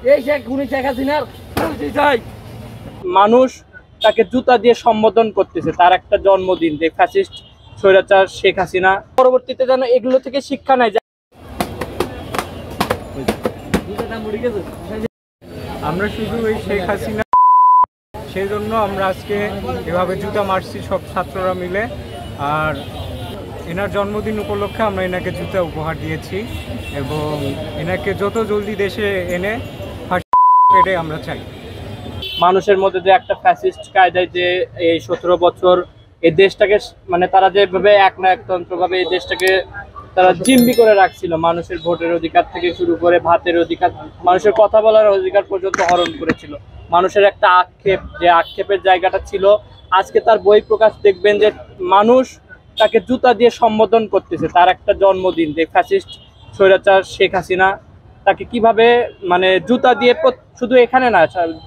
এই শেখ হাসিনার চাই। মানুষ তাকে জুতা দিয়ে সম্বোধন করতেছে, তার একটা জন্মদিন, যে ফ্যাসিস্ট স্বৈরাচার শেখ হাসিনা। পরবর্তীতে যেন এগুলো থেকে শিক্ষা নেয়। আমরা শুধু এই শেখ হাসিনা, সেই জন্য আমরা আজকে এভাবে জুতা মারছি সব ছাত্ররা মিলে। আর এনার জন্মদিন উপলক্ষে আমরা এনাকে জুতা উপহার দিয়েছি এবং এনাকে যত জলদি দেশে এনে ফাঁসি আমরা চাই। মানুষের মধ্যে যে একটা ফ্যাসিস্ট কায়দায় যে এই 17 বছর এই দেশটাকে মানে তারা যেভাবে একনায়কতন্ত্রভাবে এই দেশটাকে তারা জিম্মি করে রাখছিল, মানুষের ভোটের অধিকার থেকে শুরু করে ভাতের অধিকার, মানুষের কথা বলার অধিকার পর্যন্ত হরণ করেছিল। মানুষের একটা আক্ষেপ, যে আক্ষেপের জায়গাটা ছিল, আজকে তার বই প্রকাশ দেখবেন যে মানুষ তাকে জুতা দিয়ে সম্বোধন করতেছে, তার একটা জন্মদিন, যে ফ্যাসিস্ট স্বৈরাচার শেখ হাসিনা তাকে কিভাবে মানে জুতা দিয়ে, শুধু এখানে না,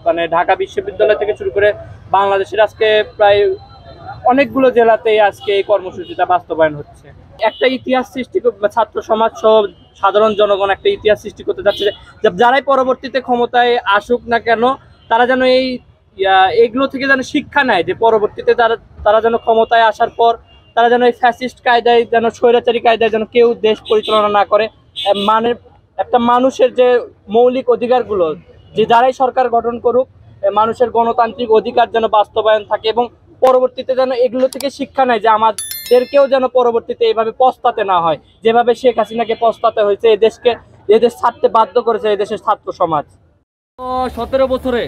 মানে ঢাকা বিশ্ববিদ্যালয় থেকে শুরু করে বাংলাদেশের আজকে প্রায় অনেকগুলো জেলাতেই আজকে এই কর্মসূচিটা বাস্তবায়ন হচ্ছে। একটা ইতিহাস সৃষ্টি, ছাত্র সমাজ সহ সাধারণ জনগণ একটা ইতিহাস সৃষ্টি করতে যাচ্ছে, যে যারাই পরবর্তীতে ক্ষমতায় আসুক না কেন, তারা যেন এইগুলো থেকে যেন শিক্ষা নেয়, যে পরবর্তীতে তারা যেন ক্ষমতায় আসার পর তারা যেন এই ফ্যাসিস্ট কায়দায়, যেন স্বৈরাচারী কায়দায় যেন কেউ দেশ পরিচালনা না করে। মানে একটা মানুষের যে মৌলিক অধিকারগুলো, যে যারাই সরকার গঠন করুক, মানুষের গণতান্ত্রিক অধিকার যেন বাস্তবায়ন থাকে, এবং পরবর্তীতে যেন এগুলো থেকে শিক্ষা নেয়, যে আমাদেরকেও যেন পরবর্তীতে এইভাবে পস্তাতে না হয়, যেভাবে শেখ হাসিনাকে পস্তাতে হয়েছে। এদেশ ছাড়তে বাধ্য করেছে এদেশের ছাত্র সমাজ। 17 বছরে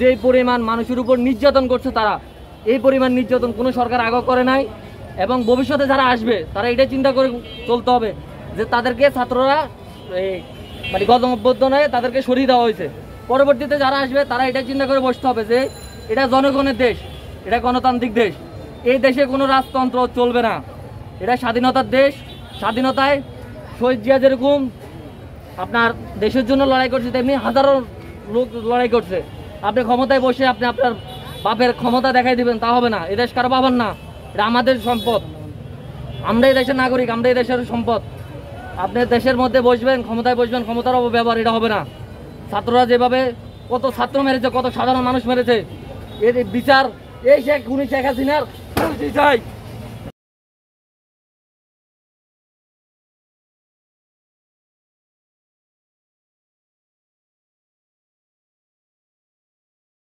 যে পরিমাণ মানুষের উপর নির্যাতন করছে, তারা এই পরিমাণ নির্যাতন কোনো সরকার আগে করে নাই, এবং ভবিষ্যতে যারা আসবে তারা এটা চিন্তা করে চলতে হবে যে তাদেরকে ছাত্ররা মানে গণঅভ্যুত্থানে তাদেরকে সরিয়ে দেওয়া হয়েছে। পরবর্তীতে যারা আসবে তারা এটা চিন্তা করে বসতে হবে যে এটা জনগণের দেশ, এটা গণতান্ত্রিক দেশ, এই দেশে কোনো রাজতন্ত্র চলবে না, এটা স্বাধীনতার দেশ। স্বাধীনতায় শহীদ জিয়া যেরকম আপনার দেশের জন্য লড়াই করছে, তেমনি হাজারো লোক লড়াই করছে। আপনি ক্ষমতায় বসে আপনি আপনার বাপের ক্ষমতা দেখাই দিবেন, তা হবে না। এদেশ কারো বাবার না, এটা আমাদের সম্পদ, আমরা এই দেশের নাগরিক, আমরা এই দেশের সম্পদ। আপনি দেশের মধ্যে বসবেন, ক্ষমতায় বসবেন, ক্ষমতার অপব্যবহার, এটা হবে না। ছাত্ররা যেভাবে কত ছাত্র মেরেছে, কত সাধারণ মানুষ মেরেছে, এর বিচার এই শেখ হাসিনার চাই।